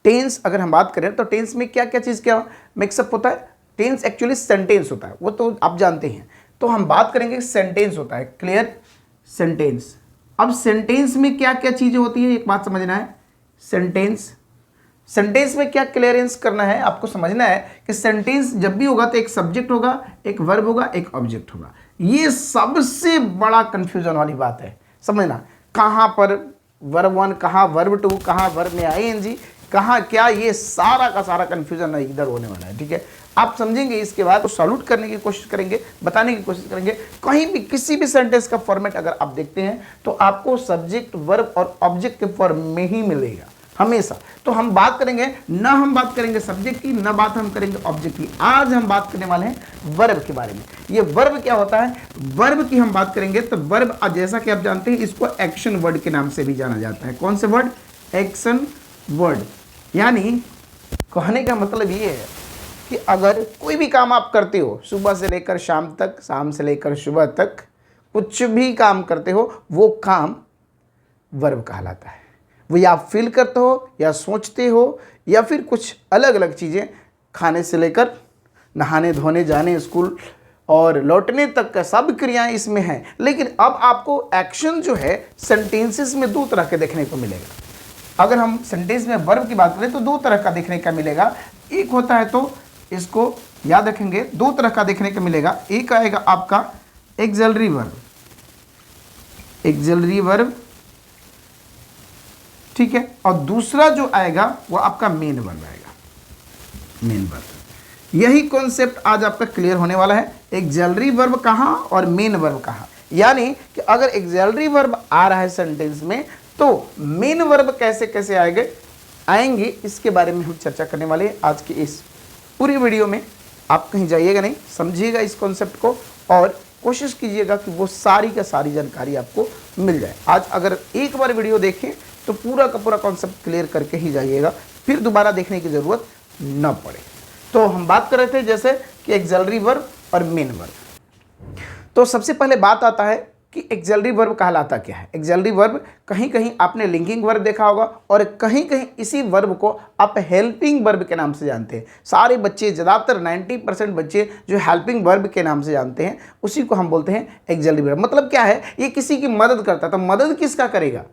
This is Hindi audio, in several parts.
टेंस अगर हम बात करें तो टेंस में क्या क्या चीज़ क्या मिक्सअप होता है? टेंस एक्चुअली सेंटेंस होता है, वो तो आप जानते हैं। तो हम बात करेंगे सेंटेंस होता है, क्लियर, सेंटेंस। अब सेंटेंस में क्या क्या चीज़ें होती है एक बात समझना है। सेंटेंस में क्या क्लियरेंस करना है आपको समझना है कि सेंटेंस जब भी होगा तो एक सब्जेक्ट होगा, एक वर्ब होगा, एक ऑब्जेक्ट होगा। ये सबसे बड़ा कंफ्यूजन वाली बात है, समझना। कहाँ पर वर्ब 1, कहाँ वर्ब 2, कहाँ वर्ब में आईएनजी, कहाँ क्या, ये सारा का सारा कंफ्यूजन इधर होने वाला है, ठीक है। आप समझेंगे, इसके बाद सॉल्व करने की कोशिश करेंगे, बताने की कोशिश करेंगे। कहीं भी किसी भी सेंटेंस का फॉर्मेट अगर आप देखते हैं तो आपको सब्जेक्ट, वर्ब और ऑब्जेक्ट के फॉर्म में ही मिलेगा हमेशा। तो हम बात करेंगे, ना हम बात करेंगे सब्जेक्ट की, ना बात हम करेंगे ऑब्जेक्ट की। आज हम बात करने वाले हैं वर्ब के बारे में। ये वर्ब क्या होता है, वर्ब की हम बात करेंगे तो वर्ब जैसा कि आप जानते हैं इसको एक्शन वर्ड के नाम से भी जाना जाता है। कौन से वर्ड? Action word. यानी कहने का मतलब ये है कि अगर कोई भी काम आप करते हो, सुबह से लेकर शाम तक, शाम से लेकर सुबह तक, कुछ भी काम करते हो, वो काम वर्ब कहलाता है। वो या आप फील करते हो, या सोचते हो, या फिर कुछ अलग अलग चीज़ें, खाने से लेकर नहाने धोने, जाने स्कूल और लौटने तक का सब क्रियाएं इसमें हैं। लेकिन अब आपको एक्शन जो है सेंटेंसेस में दो तरह के देखने को मिलेगा। अगर हम सेंटेंस में वर्ब की बात करें तो दो तरह का देखने का मिलेगा। एक होता है, तो इसको याद रखेंगे, दो तरह का देखने को मिलेगा। एक आएगा आपका एक्सिलरी वर्ब, एक्सिलरी वर्ब, ठीक है। और दूसरा जो आएगा वो आपका मेन वर्ब आएगा, मेन वर्ब। यही कॉन्सेप्ट आज आपका क्लियर होने वाला है। एक्सिलरी वर्ब कहाँ और मेन वर्ब कहाँ। यानी कि अगर एक्सिलरी वर्ब आ रहा है सेंटेंस में तो मेन वर्ब कैसे कैसे आएंगे, इसके बारे में हम चर्चा करने वाले हैं आज की इस पूरी वीडियो में। आप कहीं जाइएगा नहीं, समझिएगा इस कॉन्सेप्ट को और कोशिश कीजिएगा कि वो सारी का सारी जानकारी आपको मिल जाए। आज अगर एक बार वीडियो देखें तो पूरा का पूरा कॉन्सेप्ट क्लियर करके ही जाइएगा, फिर दोबारा देखने की ज़रूरत न पड़े। तो हम बात कर रहे थे जैसे कि एक्सिलरी वर्ब और मेन वर्ब। तो सबसे पहले बात आता है कि एक्सिलरी वर्ब कहलाता क्या है। एक्सिलरी वर्ब कहीं कहीं आपने लिंकिंग वर्ब देखा होगा और कहीं कहीं इसी वर्ब को आप हेल्पिंग वर्ब के नाम से जानते हैं। सारे बच्चे, ज़्यादातर 90% बच्चे जो हेल्पिंग वर्ब के नाम से जानते हैं, उसी को हम बोलते हैं एक्सिलरी वर्ब। मतलब क्या है, ये किसी की मदद करता है। तो मदद किसका करेगा,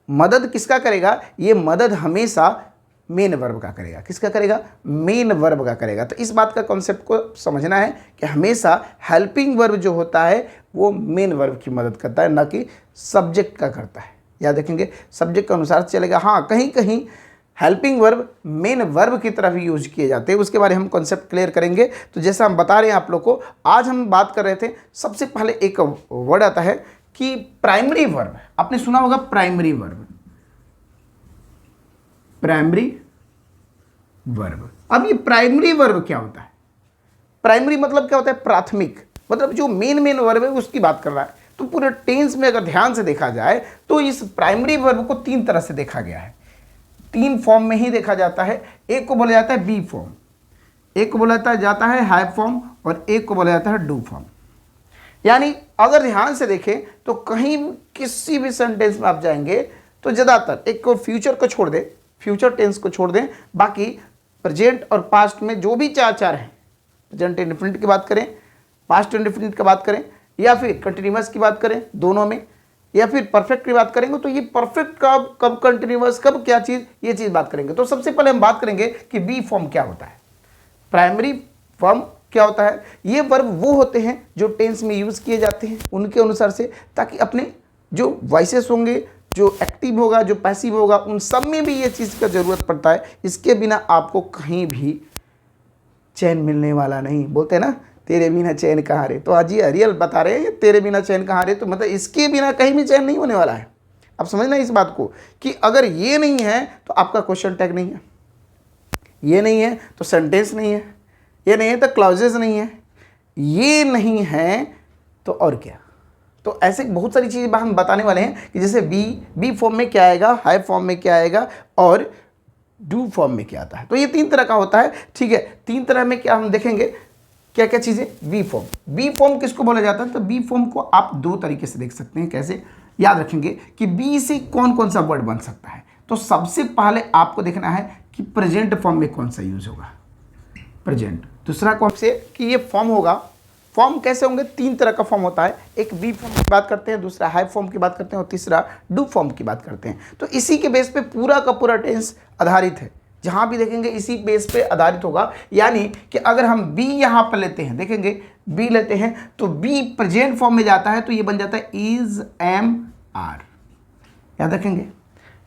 मदद किसका करेगा? ये मदद हमेशा मेन वर्ब का करेगा। किसका करेगा? मेन वर्ब का करेगा। तो इस बात का कॉन्सेप्ट को समझना है कि हमेशा हेल्पिंग वर्ब जो होता है वो मेन वर्ब की मदद करता है, ना कि सब्जेक्ट का करता है। याद रखेंगे, सब्जेक्ट के अनुसार चलेगा। हाँ, कहीं कहीं हेल्पिंग वर्ब मेन वर्ब की तरह भी यूज किए जाते हैं, उसके बारे में हम कॉन्सेप्ट क्लियर करेंगे। तो जैसा हम बता रहे हैं आप लोग को, आज हम बात कर रहे थे, सबसे पहले एक वर्ड आता है कि प्राइमरी वर्ब। आपने सुना होगा प्राइमरी वर्ब, प्राइमरी वर्ब। अब ये प्राइमरी वर्ब क्या होता है? प्राइमरी मतलब क्या होता है? प्राथमिक, मतलब जो मेन वर्ब है उसकी बात कर रहा है। तो पूरे टेंस में अगर ध्यान से देखा जाए तो इस प्राइमरी वर्ब को तीन तरह से देखा गया है, तीन फॉर्म में ही देखा जाता है। एक को बोला जाता है बी फॉर्म, एक को बोला जाता है हैव फॉर्म और एक को बोला जाता है डू फॉर्म। यानी अगर ध्यान से देखें तो कहीं किसी भी सेंटेंस में आप जाएंगे तो ज़्यादातर एक को फ्यूचर को छोड़ दें, फ्यूचर टेंस को छोड़ दें, बाकी प्रेजेंट और पास्ट में जो भी चार हैं, प्रेजेंट इंडेफिनिट की बात करें, पास्ट इंडेफिनिट की बात करें, या फिर कंटिन्यूअस की बात करें दोनों में, या फिर परफेक्ट की बात करेंगे, तो ये परफेक्ट कब कंटिन्यूअस, कब क्या चीज़, ये चीज़ बात करेंगे। तो सबसे पहले हम बात करेंगे कि बी फॉर्म क्या होता है, प्राइमरी फॉर्म क्या होता है। ये वर्ब वो होते हैं जो टेंस में यूज़ किए जाते हैं उनके अनुसार से, ताकि अपने जो वॉइसेस होंगे, जो एक्टिव होगा, जो पैसिव होगा, उन सब में भी ये चीज़ का ज़रूरत पड़ता है। इसके बिना आपको कहीं भी चैन मिलने वाला नहीं। बोलते हैं ना, तेरे बिना चैन कहाँ रे। तो आज ये रियल बता रहे हैं, तेरे बिना चैन कहाँ रे, तो मतलब इसके बिना कहीं भी चैन नहीं होने वाला है। अब समझना इस बात को कि अगर ये नहीं है तो आपका क्वेश्चन टैग नहीं है, ये नहीं है तो सेंटेंस नहीं है, ये नहीं है तो क्लॉजेज नहीं है, ये नहीं है तो और क्या। तो ऐसे बहुत सारी चीज़ें हम बताने वाले हैं कि जैसे बी फॉर्म में क्या आएगा, हाई फॉर्म में क्या आएगा और डू फॉर्म में क्या आता है। तो ये तीन तरह का होता है, ठीक है। तीन तरह में क्या हम देखेंगे, क्या क्या चीज़ें। बी फॉर्म, बी फॉर्म किसको बोला जाता है? तो बी फॉर्म को आप दो तरीके से देख सकते हैं। कैसे? याद रखेंगे कि बी से कौन कौन सा वर्ड बन सकता है। तो सबसे पहले आपको देखना है कि प्रेजेंट फॉर्म में कौन सा यूज होगा, प्रेजेंट। दूसरा कौन से कि ये फॉर्म होगा, फॉर्म कैसे होंगे, 3 तरह का फॉर्म होता है, एक बी फॉर्म की बात करते हैं, दूसरा हैव फॉर्म की बात करते हैं और तीसरा डू फॉर्म की बात करते हैं। तो इसी के बेस पे पूरा का पूरा टेंस आधारित है, जहां भी देखेंगे इसी बेस पे आधारित होगा। यानी कि अगर हम बी यहां पर लेते हैं, देखेंगे बी लेते हैं तो बी प्रेजेंट फॉर्म में जाता है तो ये बन जाता है इज एम आर, याद रखेंगे।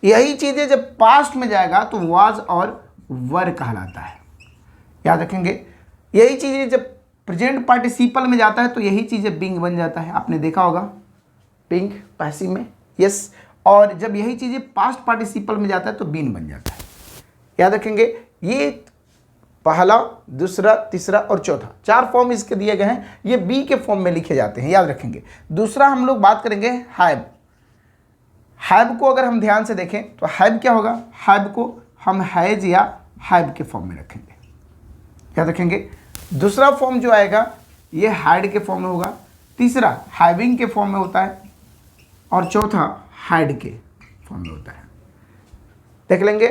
यही चीजें जब पास्ट में जाएगा तो वाज और वर कहलाता है, याद रखेंगे। यही चीजें जब प्रेजेंट पार्टिसिपल में जाता है तो यही चीजें बिंग बन जाता है, आपने देखा होगा बिंग पैसिव में, यस। और जब यही चीजें पास्ट पार्टिसिपल में जाता है तो बीन बन जाता है, याद रखेंगे। ये पहला, दूसरा, तीसरा और चौथा 4 फॉर्म इसके दिए गए हैं, ये बी के फॉर्म में लिखे जाते हैं, याद रखेंगे। दूसरा हम लोग बात करेंगे हैव। हैव को अगर हम ध्यान से देखें तो हैव क्या होगा, हैव को हम हैज या हैव के फॉर्म में रखेंगे, याद रखेंगे। दूसरा फॉर्म जो आएगा ये हैड के फॉर्म में होगा, तीसरा हैविंग के फॉर्म में होता है और चौथा हैड के फॉर्म में होता है। देख लेंगे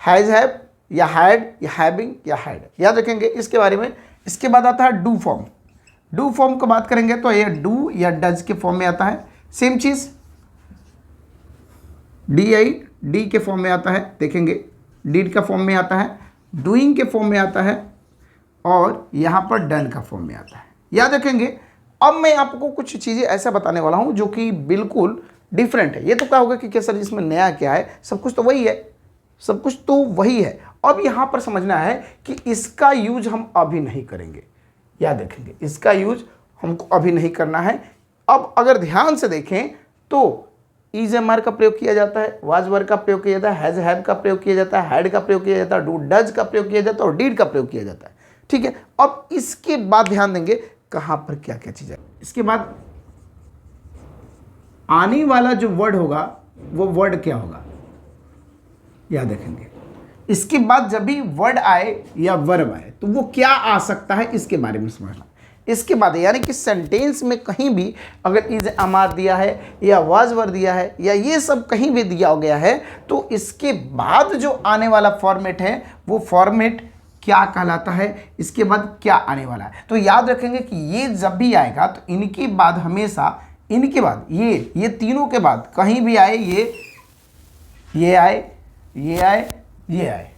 हैज हैव या हैड या हैविंग या हैड, याद रखेंगे इसके बारे में। इसके बाद आता है डू फॉर्म। डू फॉर्म को बात करेंगे तो ये डू या डज के फॉर्म में आता है, सेम चीज डी आई डी के फॉर्म में आता है, देखेंगे डीड का फॉर्म में आता है, डूइंग के फॉर्म में आता है और यहाँ पर डन का फॉर्म में आता है, याद रखेंगे। अब मैं आपको कुछ चीज़ें ऐसा बताने वाला हूँ जो कि बिल्कुल डिफरेंट है। ये तो क्या होगा कि सर इसमें नया क्या है, सब कुछ तो वही है, सब कुछ तो वही है। अब यहाँ पर समझना है कि इसका यूज हम अभी नहीं करेंगे, याद रखेंगे इसका यूज हमको अभी नहीं करना है। अब अगर ध्यान से देखें तो इज एम आर का प्रयोग किया जाता है, वाज वर का प्रयोग किया जाता है, हैज हैव का प्रयोग किया जाता है, हैड का प्रयोग किया जाता है, डू डज का प्रयोग किया जाता है और डीड का प्रयोग किया जाता है, ठीक है। अब इसके बाद ध्यान देंगे कहां पर क्या क्या चीज है। इसके बाद आने वाला जो वर्ड होगा वो वर्ड क्या होगा, याद रखेंगे। इसके बाद जब भी वर्ड आए या वर्ब आए तो वो क्या आ सकता है, इसके बारे में समझना। इसके बाद यानी कि सेंटेंस में कहीं भी अगर इज अमार दिया है या वाज वर दिया है या ये सब कहीं भी दिया गया है तो इसके बाद जो आने वाला फॉर्मेट है वो फॉर्मेट क्या कहलाता है, इसके बाद क्या आने वाला है। तो याद रखेंगे कि ये जब भी आएगा तो इनके बाद हमेशा, इनके बाद ये तीनों के बाद कहीं भी आए, ये आए, ये आए, ये आए,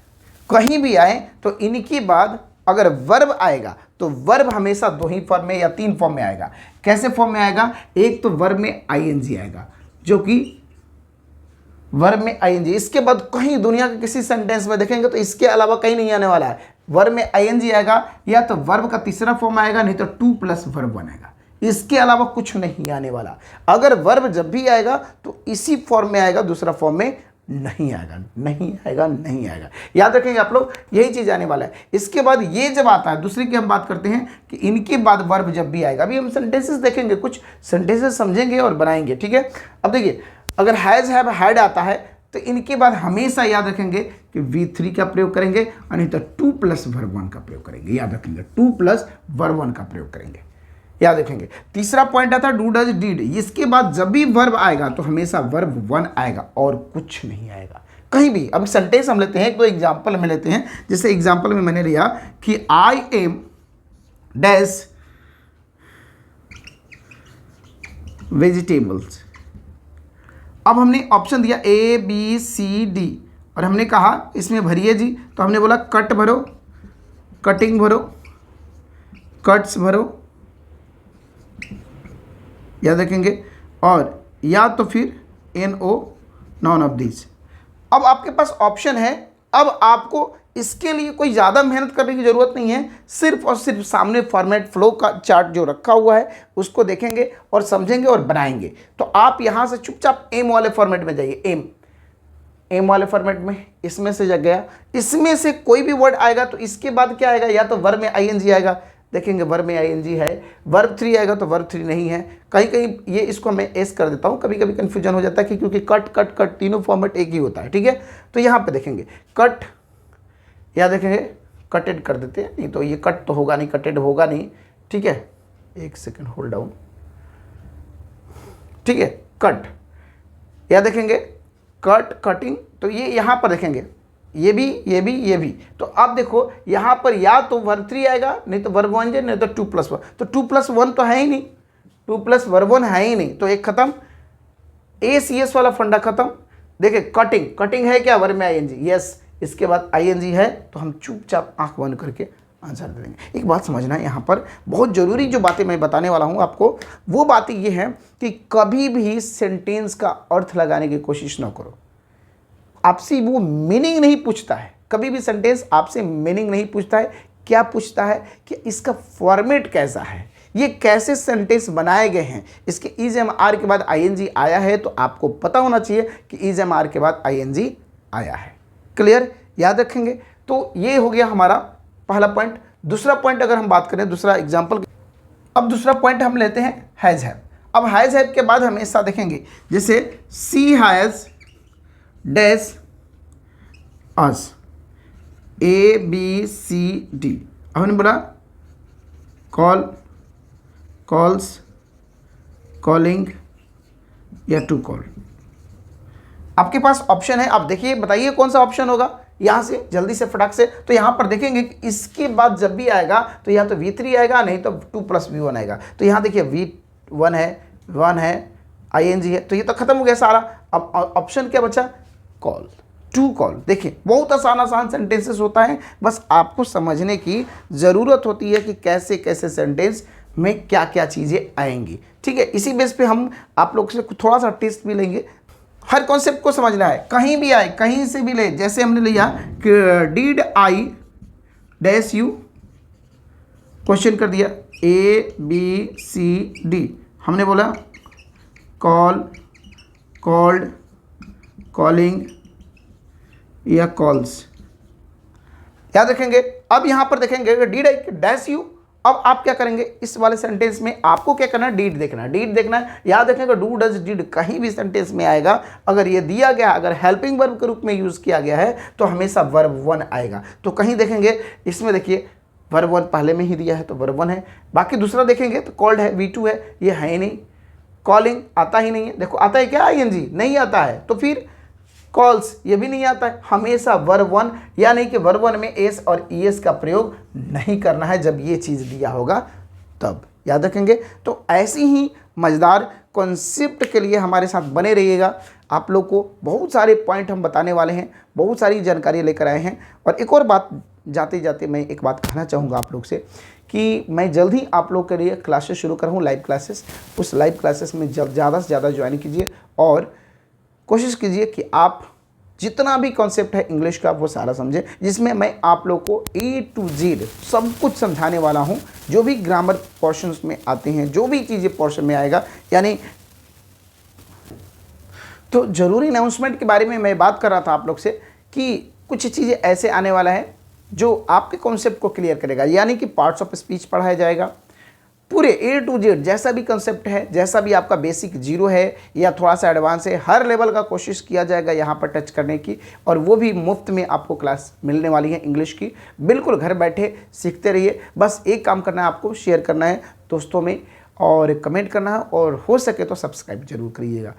कहीं भी आए तो इनके बाद अगर वर्ब आएगा तो वर्ब हमेशा 2 ही फॉर्म में या 3 फॉर्म में आएगा। कैसे फॉर्म में आएगा, एक तो वर्ब में आईएनजी आएगा, जो कि वर्ब में आईएनजी। इसके बाद कहीं दुनिया के किसी सेंटेंस में देखेंगे तो इसके अलावा कहीं नहीं आने वाला है, वर्ब में आईएनजी आएगा या तो वर्ब का तीसरा फॉर्म आएगा, नहीं तो 2 + वर्ब बनेगा, इसके अलावा कुछ नहीं आने वाला। अगर वर्ब जब भी आएगा तो इसी फॉर्म में आएगा, दूसरा फॉर्म में नहीं आएगा, नहीं आएगा, नहीं आएगा, याद रखेंगे आप लोग, यही चीज आने वाला है। इसके बाद ये जब आता है, दूसरी की हम बात करते हैं कि इनके बाद वर्ब जब भी आएगा, अभी हम सेंटेंसेस देखेंगे, कुछ सेंटेंसेस समझेंगे और बनाएंगे, ठीक है। अब देखिए अगर हैज हैव हैड आता है तो इनके बाद हमेशा याद रखेंगे कि V3 का प्रयोग करेंगे और नहीं तो 2 + वर्ब 1 का प्रयोग करेंगे, याद रखेंगे 2 + वर्ब 1 का प्रयोग करेंगे, याद रखेंगे। तीसरा पॉइंट आता है डू डज डीड। इसके बाद जब भी वर्ब आएगा तो हमेशा वर्ब 1 आएगा और कुछ नहीं आएगा कहीं भी। अब सेंटेंस हम लेते हैं, एक दो एग्जांपल में लेते हैं। जैसे एग्जांपल में मैंने लिया कि आई एम डैश वेजिटेबल्स। अब हमने ऑप्शन दिया ABCD और हमने कहा इसमें भरिए जी, तो हमने बोला कट भरो, कटिंग भरो, कट्स भरो, याद रखेंगे, और या तो फिर NO, नॉन ऑफ दिस। अब आपके पास ऑप्शन है, अब आपको इसके लिए कोई ज़्यादा मेहनत करने की ज़रूरत नहीं है, सिर्फ और सिर्फ सामने फॉर्मेट फ्लो का चार्ट जो रखा हुआ है उसको देखेंगे और समझेंगे और बनाएंगे। तो आप यहाँ से चुपचाप एम वाले फॉर्मेट में जाइए, एम वाले फॉर्मेट में, इसमें से जग गया, इसमें से कोई भी वर्ड आएगा तो इसके बाद क्या आएगा, या तो वर्ब में ING आएगा, देखेंगे वर्ब में ING है, वर्ब 3 आएगा तो वर्ब 3 नहीं है, कहीं कहीं ये इसको मैं एस कर देता हूँ, कभी कभी कन्फ्यूजन हो जाता है कि क्योंकि कट कट कट तीनों फॉर्मेट एक ही होता है, ठीक है। तो यहाँ पे देखेंगे कट, याद रखेंगे कटेड कर देते हैं, नहीं तो ये कट तो होगा नहीं, कटेड होगा नहीं, ठीक है। एक सेकेंड होल्ड डाउन, ठीक है, कट, याद रखेंगे कट, कटिंग, तो ये यहाँ पर देखेंगे ये भी, ये भी, ये भी। तो अब देखो यहाँ पर या तो वर्ब 3 आएगा, नहीं तो वर्ब 1 नहीं तो 2+1। तो 2+1 तो है ही नहीं, 2+1 है ही नहीं, तो एक खत्म, ACS वाला फंडा खत्म। देखिए कटिंग, कटिंग है क्या, वर्ब में ING, यस, इसके बाद ING है, तो हम चुपचाप आंख बंद करके आंसर दे देंगे। एक बात समझना है, यहाँ पर बहुत ज़रूरी जो बातें मैं बताने वाला हूँ आपको, वो बातें ये हैं कि कभी भी सेंटेंस का अर्थ लगाने की कोशिश ना करो। आपसे वो मीनिंग नहीं पूछता है, कभी भी सेंटेंस आपसे मीनिंग नहीं पूछता है। क्या पूछता है कि इसका फॉर्मेट कैसा है, ये कैसे सेंटेंस बनाए गए हैं। इसके इज एम आर के बाद ING आया है, तो आपको पता होना चाहिए कि इज एम आर के बाद ING आया है। क्लियर, याद रखेंगे। तो ये हो गया हमारा पहला पॉइंट। दूसरा पॉइंट अगर हम बात करें, दूसरा एग्जाम्पल, अब दूसरा पॉइंट हम लेते हैं हैज़ हैव। अब हैज़ हैव के बाद हमेशा देखेंगे, जैसे सी हैज़ डैश अस, ABCD। अब हमने बोला कॉल, कॉल्स, कॉलिंग या टू कॉल। आपके पास ऑप्शन है, आप देखिए, बताइए कौन सा ऑप्शन होगा यहाँ से, जल्दी से फटाक से। तो यहाँ पर देखेंगे कि इसके बाद जब भी आएगा तो या तो V3 आएगा, नहीं तो 2+V1 आएगा। तो यहाँ देखिए V1 है, 1 है, ING है, तो ये तो खत्म हो गया सारा। अब ऑप्शन क्या बचा, कॉल, टू कॉल। देखिए बहुत आसान आसान सेंटेंसेस होता है, बस आपको समझने की ज़रूरत होती है कि कैसे कैसे सेंटेंस में क्या क्या चीज़ें आएंगी। ठीक है, इसी बेस पे हम आप लोग से थोड़ा सा टेस्ट भी लेंगे। हर कॉन्सेप्ट को समझना है, कहीं भी आए, कहीं से भी ले। जैसे हमने लिया कि did I dash you, question कर दिया ABCD, हमने बोला कॉल, कॉल्ड, कॉलिंग या कॉल्स। याद रखेंगे। अब यहां पर देखेंगे डिड आई डैश यू। अब आप क्या करेंगे, इस वाले सेंटेंस में आपको क्या करना है, डीड देखना है, डीड देखना है। याद रखेंगे डू डज डिड कहीं भी सेंटेंस में आएगा, अगर ये दिया गया, अगर हेल्पिंग वर्ब के रूप में यूज़ किया गया है तो हमेशा वर्ब 1 आएगा। तो कहीं देखेंगे इसमें, देखिए वर्ब 1 पहले में ही दिया है तो वर्ब 1 है। बाकी दूसरा देखेंगे तो कॉल्ड है, V2 है, ये है ही नहीं। कॉलिंग आता ही नहीं है, देखो आता है क्या, ING नहीं आता है। तो फिर कॉल्स, ये भी नहीं आता है। हमेशा वर्ब 1, यानी कि वर्ब 1 में एस और ES का प्रयोग नहीं करना है जब ये चीज़ दिया होगा तब। याद रखेंगे। तो ऐसी ही मज़ेदार कॉन्सेप्ट के लिए हमारे साथ बने रहिएगा। आप लोग को बहुत सारे पॉइंट हम बताने वाले हैं, बहुत सारी जानकारी लेकर आए हैं। और एक और बात, जाते जाते मैं एक बात कहना चाहूँगा आप लोग से कि मैं जल्द ही आप लोग के लिए क्लासेस शुरू कर रहा हूँ, लाइव क्लासेस। उस लाइव क्लासेस में ज़्यादा से ज़्यादा ज्वाइन कीजिए और कोशिश कीजिए कि आप जितना भी कॉन्सेप्ट है इंग्लिश का वो सारा समझें, जिसमें मैं आप लोग को A to Z सब कुछ समझाने वाला हूं। जो भी ग्रामर पोर्शंस में आते हैं, जो भी चीज़ें पोर्शन में आएगा, यानी तो ज़रूरी अनाउंसमेंट के बारे में मैं बात कर रहा था आप लोग से कि कुछ चीज़ें ऐसे आने वाला है जो आपके कॉन्सेप्ट को क्लियर करेगा। यानी कि पार्ट्स ऑफ स्पीच पढ़ाया जाएगा, पूरे A to Z जैसा भी कंसेप्ट है, जैसा भी आपका बेसिक 0 है या थोड़ा सा एडवांस है, हर लेवल का कोशिश किया जाएगा यहाँ पर टच करने की। और वो भी मुफ्त में आपको क्लास मिलने वाली है इंग्लिश की। बिल्कुल घर बैठे सीखते रहिए। बस एक काम करना है, आपको शेयर करना है दोस्तों में और कमेंट करना है, और हो सके तो सब्सक्राइब जरूर करिएगा।